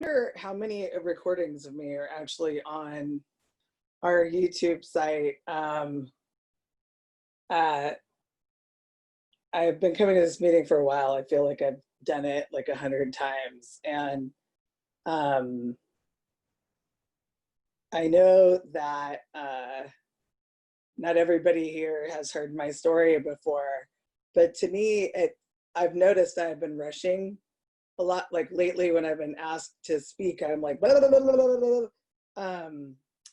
wonder how many recordings of me are actually on our YouTube site. Uh, I've been coming to this meeting for a while. I feel like I've done it like 100 times. And I know that not everybody here has heard my story before, but to me, I've noticed that I've been rushing a lot. Like lately when I've been asked to speak, I'm like, blah, blah, blah, blah, blah, blah, blah,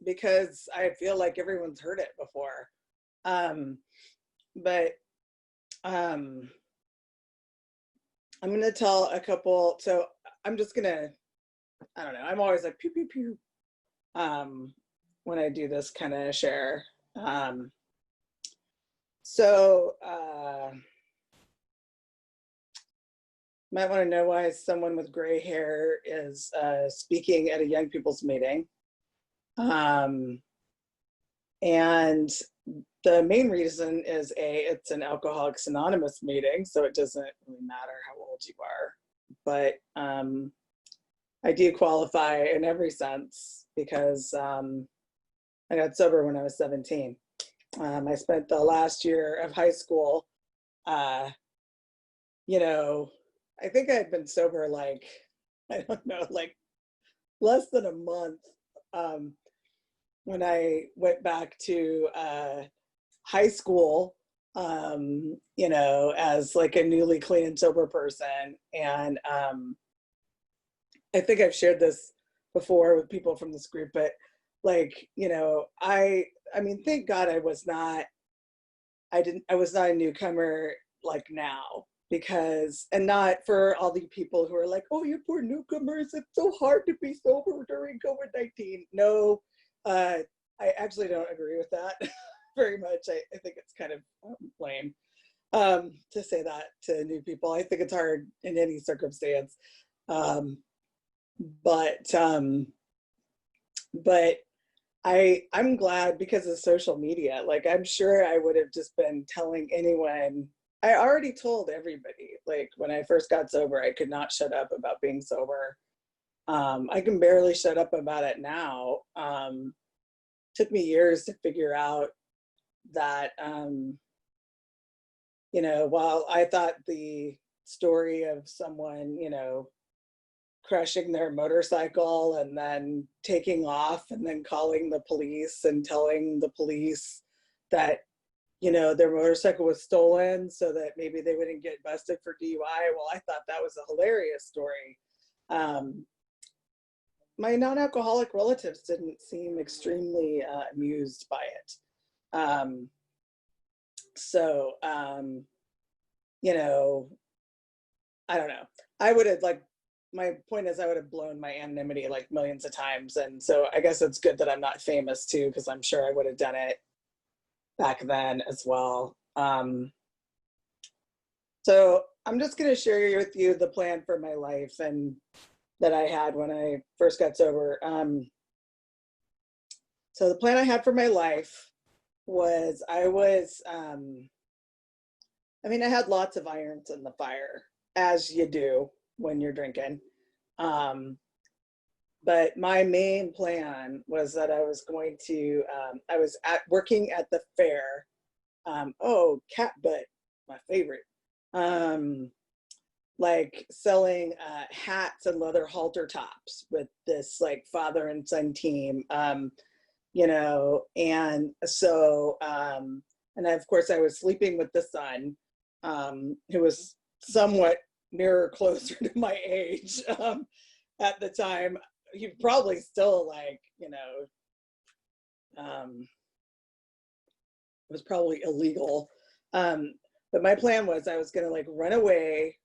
because I feel like everyone's heard it before. But I'm going to tell a couple. So I'm just going to, I don't know. I'm always like pew, pew, pew, when I do this kind of share. Might want to know why someone with gray hair is speaking at a young people's meeting. And the main reason is it's an Alcoholics Anonymous meeting, so it doesn't really matter how old you are. But I do qualify in every sense because I got sober when I was 17. I spent the last year of high school, I think I had been sober like, I don't know, like less than a month when I went back to high school, as like a newly clean and sober person. And I think I've shared this before with people from this group, but like, I mean, thank God I was not a newcomer like now, because, and not for all the people who are like, oh, you poor newcomers, it's so hard to be sober during COVID-19. No, I actually don't agree with that very much. I think it's kind of lame to say that to new people. I think it's hard in any circumstance. But I'm glad because of social media. Like, I'm sure I would have just been telling anyone. I already told everybody, like when I first got sober, I could not shut up about being sober. I can barely shut up about it now. Took me years to figure out that, while I thought the story of someone, crashing their motorcycle and then taking off and then calling the police and telling the police that, their motorcycle was stolen so that maybe they wouldn't get busted for DUI. Well, I thought that was a hilarious story. My non-alcoholic relatives didn't seem extremely amused by it. I don't know. I would have my point is I would have blown my anonymity like millions of times. And so I guess it's good that I'm not famous too, because I'm sure I would have done it back then as well. So I'm just going to share with you the plan for my life and that I had when I first got sober. So the plan I had for my life was I had lots of irons in the fire, as you do when you're drinking. But my main plan was that I was going to, I was working at the fair. Cat butt, my favorite. Like selling hats and leather halter tops with this like father and son team, and so, and of course I was sleeping with the son, who was somewhat closer to my age at the time. He probably still like, it was probably illegal. But my plan was I was going to like run away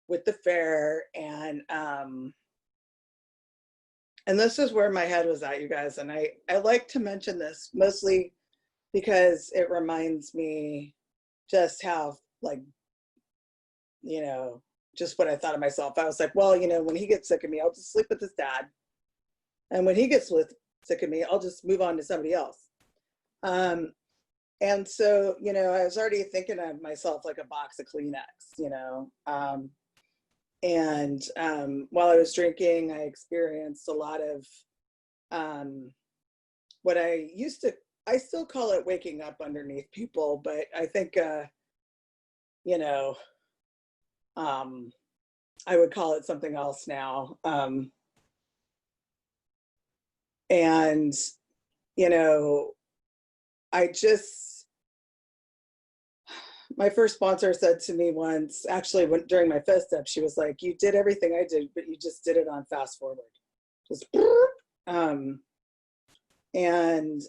with the fair, and this is where my head was at, you guys. And I like to mention this mostly because it reminds me just how like, just what I thought of myself. I was like, well, when he gets sick of me, I'll just sleep with his dad. And when he gets sick of me, I'll just move on to somebody else. And so, I was already thinking of myself like a box of Kleenex, And while I was drinking, I experienced a lot of what I still call it waking up underneath people, but I think, you know, I would call it something else now. And, you know, I just, my first sponsor said to me once, actually during my fifth step, she was like, you did everything I did, but you just did it on fast forward. Just, and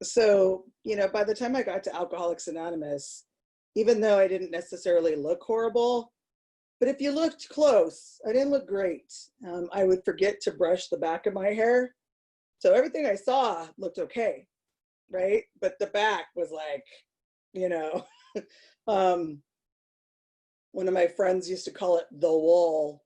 so, you know, by the time I got to Alcoholics Anonymous, even though I didn't necessarily look horrible, but if you looked close, I didn't look great. I would forget to brush the back of my hair. So everything I saw looked okay, right? But the back was like, you know, one of my friends used to call it the wool.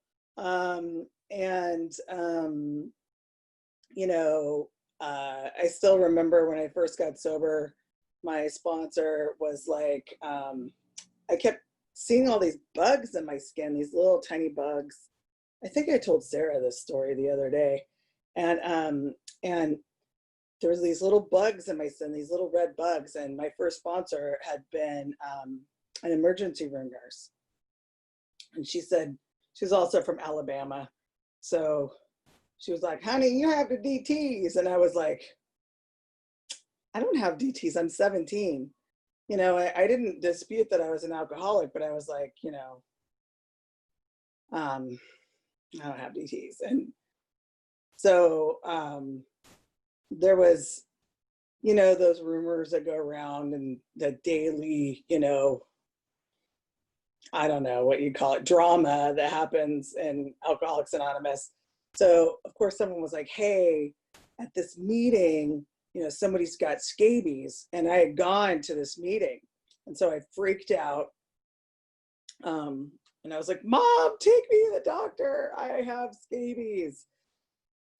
You know, I still remember when I first got sober, my sponsor was like, I kept seeing all these bugs in my skin, these little tiny bugs. I think I told Sarah this story the other day. And there was these little bugs in my skin, these little red bugs. And my first sponsor had been an emergency room nurse. And she said, she's also from Alabama. So she was like, honey, you have the DTs. And I was like, I don't have DTs, I'm 17. You know, I didn't dispute that I was an alcoholic, but I was like, you know, I don't have DTs. And so there was, you know, those rumors that go around and the daily, you know, I don't know what you call it, drama that happens in Alcoholics Anonymous. So of course someone was like, hey, at this meeting, you know, somebody's got scabies, and I had gone to this meeting. And so I freaked out. And I was like, Mom, take me to the doctor. I have scabies.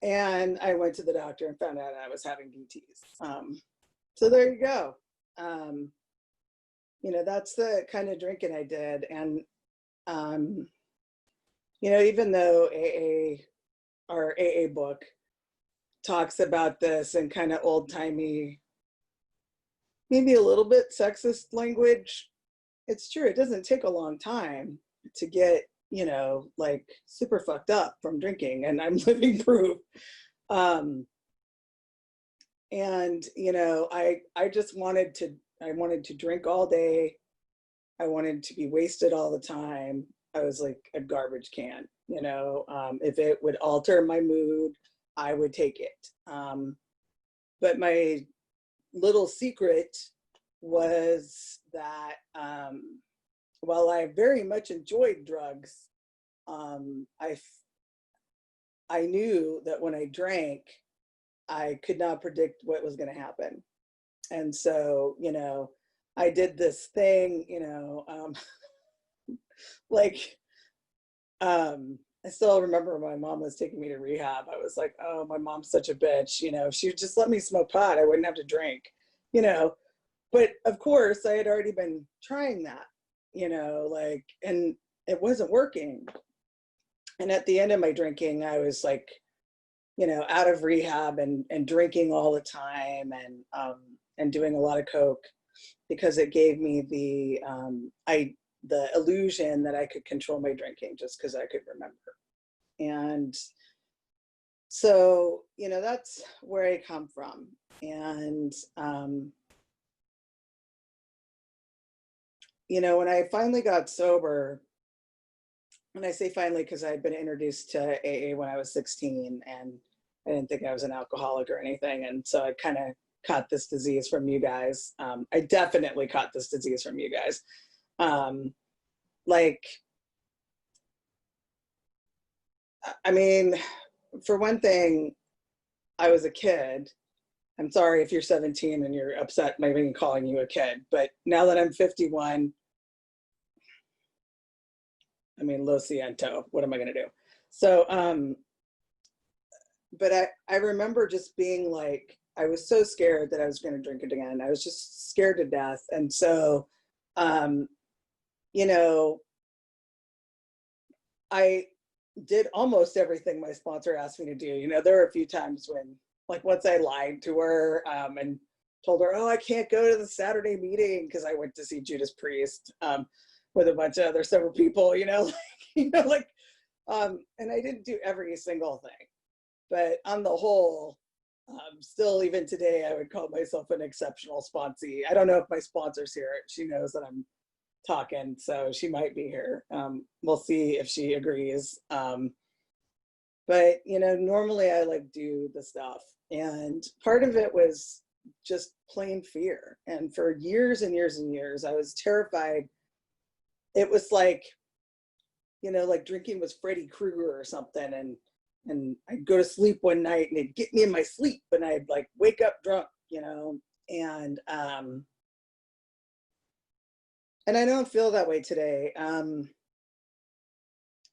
And I went to the doctor and found out I was having DTs. So there you go. You know, that's the kind of drinking I did. And, you know, even though our AA book talks about this in kind of old-timey, maybe a little bit sexist language, it's true. It doesn't take a long time to get, you know, like super fucked up from drinking, and I'm living proof. And, you know, I just wanted to drink all day. I wanted to be wasted all the time. I was like a garbage can, you know. If it would alter my mood, I would take it. But my little secret was that while I very much enjoyed drugs, I knew that when I drank, I could not predict what was going to happen. And so, you know, I did this thing, you know, like, I still remember my mom was taking me to rehab. I was like, oh, my mom's such a bitch. You know, if she would just let me smoke pot, I wouldn't have to drink, you know. But of course, I had already been trying that, you know, like, and it wasn't working. And at the end of my drinking, I was like, you know, out of rehab and drinking all the time, and doing a lot of coke, because it gave me the illusion that I could control my drinking just because I could remember. And so, you know, that's where I come from. And, you know, when I finally got sober, and I say finally because I had been introduced to AA when I was 16, and I didn't think I was an alcoholic or anything. And so I kind of caught this disease from you guys. I definitely caught this disease from you guys. Like, I mean, for one thing, I was a kid. I'm sorry if you're 17 and you're upset maybe calling you a kid, but now that I'm 51, I mean, lo siento, what am I going to do? So, but I remember just being like, I was so scared that I was going to drink it again. I was just scared to death. And so, you know, I did almost everything my sponsor asked me to do. You know, there were a few times when, like, once I lied to her and told her, oh, I can't go to the Saturday meeting because I went to see Judas Priest with a bunch of other several people, you know, like, and I didn't do every single thing. But on the whole, still, even today, I would call myself an exceptional sponsee. I don't know if my sponsor's here. She knows that I'm talking, so she might be here. We'll see if she agrees. But, you know, normally I like do the stuff. And part of it was just plain fear. And for years and years and years, I was terrified. It was like, you know, like drinking was Freddy Krueger or something. And I'd go to sleep one night and it'd get me in my sleep and I'd like wake up drunk, you know, and I don't feel that way today. I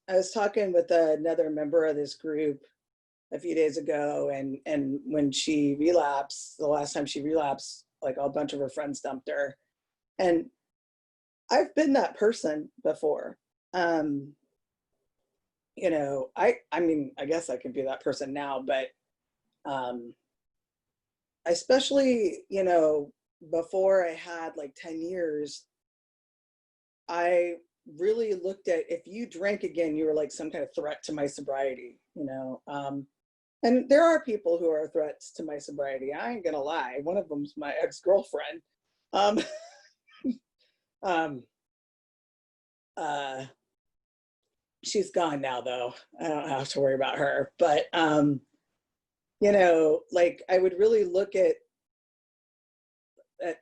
was talking with another member of this group a few days ago, and when she relapsed, the last time she relapsed, like a bunch of her friends dumped her. And I've been that person before. You know, I mean, I guess I could be that person now, but especially, you know, before I had like 10 years, I really looked at, if you drank again, you were like some kind of threat to my sobriety, you know. And there are people who are threats to my sobriety. I ain't gonna lie. One of them's my ex-girlfriend. Um, um, uh, she's gone now, though. I don't have to worry about her. But you know, like I would really look at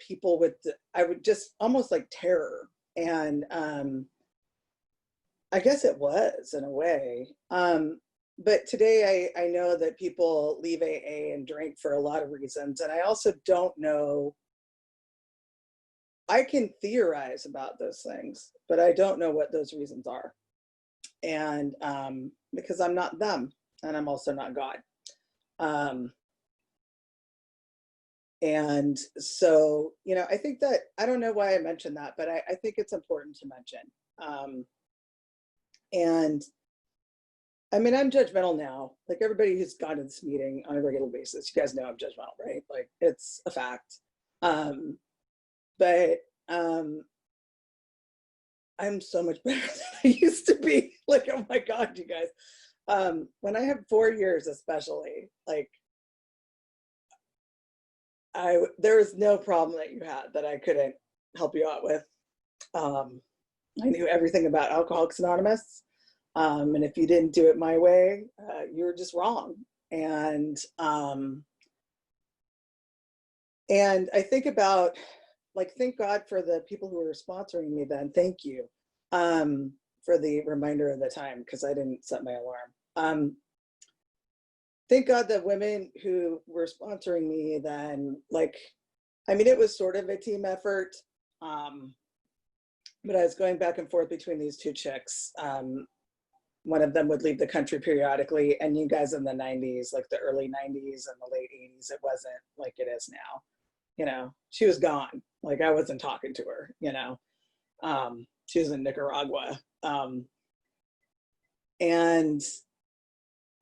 people with, I would just almost like terror, and I guess it was in a way. But today I know that people leave AA and drink for a lot of reasons. And I also don't know, I can theorize about those things, but I don't know what those reasons are. And because I'm not them and I'm also not God. And so, you know, I think that, I don't know why I mentioned that, but I think it's important to mention. And I mean, I'm judgmental now. Like everybody who's gone to this meeting on a regular basis, you guys know I'm judgmental, right? Like it's a fact. But I'm so much better than I used to be. Like, oh my God, you guys. When I had 4 years, especially, like there was no problem that you had that I couldn't help you out with. I knew everything about Alcoholics Anonymous. And if you didn't do it my way, you were just wrong. And I think about, like, thank God for the people who were sponsoring me then. Thank you for the reminder of the time, because I didn't set my alarm. Thank God that women who were sponsoring me then, like, I mean, it was sort of a team effort, but I was going back and forth between these two chicks. One of them would leave the country periodically, and you guys in the 90s, like the early 90s and the late 80s, it wasn't like it is now. You know, she was gone. Like I wasn't talking to her, you know. She was in Nicaragua.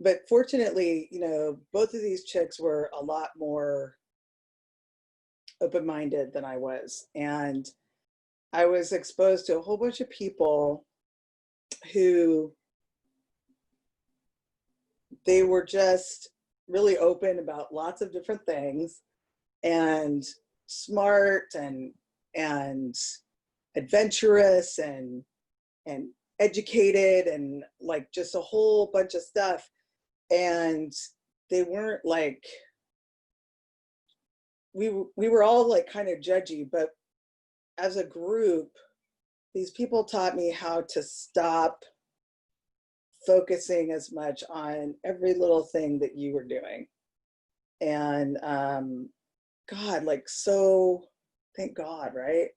But fortunately, you know, both of these chicks were a lot more open-minded than I was. And I was exposed to a whole bunch of people who, they were just really open about lots of different things, and smart and adventurous and educated, and like just a whole bunch of stuff. And they weren't like, we were all like kind of judgy, but as a group, these people taught me how to stop focusing as much on every little thing that you were doing. And God, like, so thank God, right?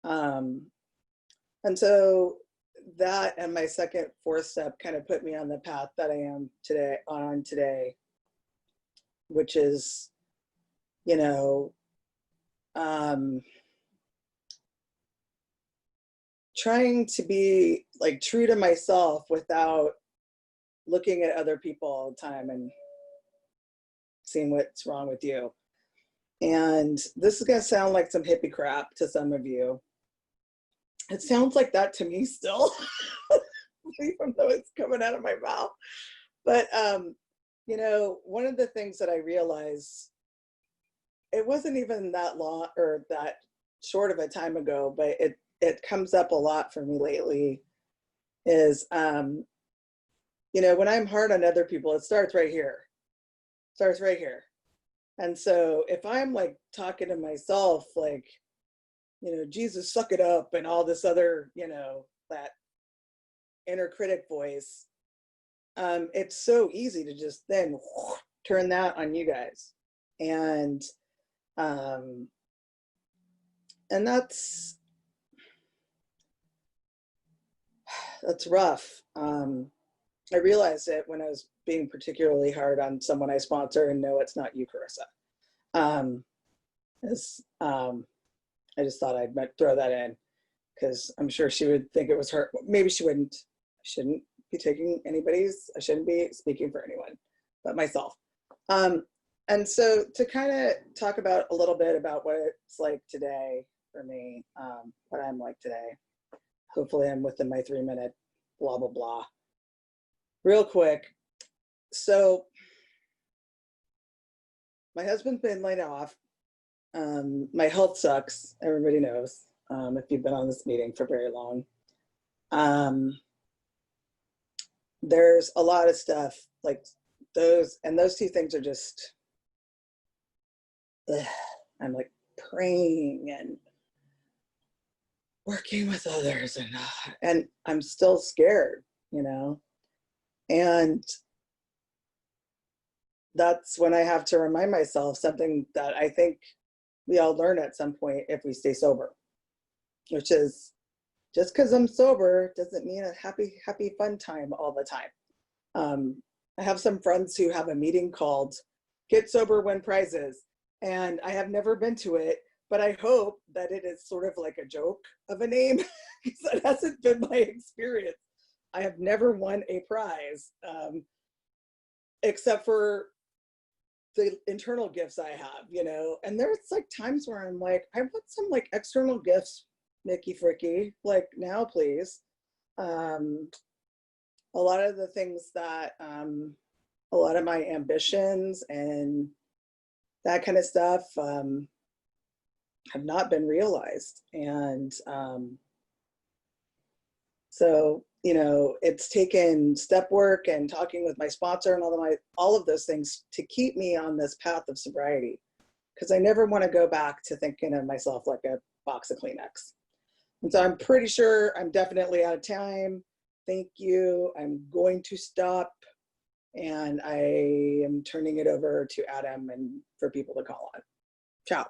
And so that and my second, fourth step kind of put me on the path that I am today, which is, you know, trying to be like true to myself without looking at other people all the time and seeing what's wrong with you. And this is going to sound like some hippie crap to some of you. It sounds like that to me still, even though it's coming out of my mouth. But, you know, one of the things that I realized, it wasn't even that long or that short of a time ago, but it comes up a lot for me lately, is, you know, when I'm hard on other people, it starts right here. Starts right here. And so if I'm like talking to myself, like, you know, Jesus, suck it up, and all this other, you know, that inner critic voice, it's so easy to just then turn that on you guys. And that's rough. I realized it when I was being particularly hard on someone I sponsor, and no, it's not you, Carissa. I just thought I'd throw that in because I'm sure she would think it was her. Maybe she wouldn't. I shouldn't be I shouldn't be speaking for anyone but myself. And so to kind of talk about a little bit about what it's like today for me, what I'm like today. Hopefully I'm within my 3-minute blah, blah, blah. Real quick. So my husband's been laid off. My health sucks. Everybody knows, if you've been on this meeting for very long. There's a lot of stuff like those two things are just, I'm like praying and working with others, and I'm still scared, you know, and that's when I have to remind myself something that I think we all learn at some point if we stay sober, which is just because I'm sober doesn't mean a happy, fun time all the time. I have some friends who have a meeting called Get Sober, Win Prizes, and I have never been to it, but I hope that it is sort of like a joke of a name because that hasn't been my experience. I have never won a prize, except for the internal gifts I have, you know, and there's like times where I'm like, I want some like external gifts, Mickey Fricky, like now, please. A lot of the things that, a lot of my ambitions and that kind of stuff have not been realized. And so, you know, it's taken step work and talking with my sponsor and all of those things to keep me on this path of sobriety, because I never want to go back to thinking of myself like a box of Kleenex. And so I'm pretty sure I'm definitely out of time. Thank you. I'm going to stop, and I am turning it over to Adam and for people to call on. Ciao.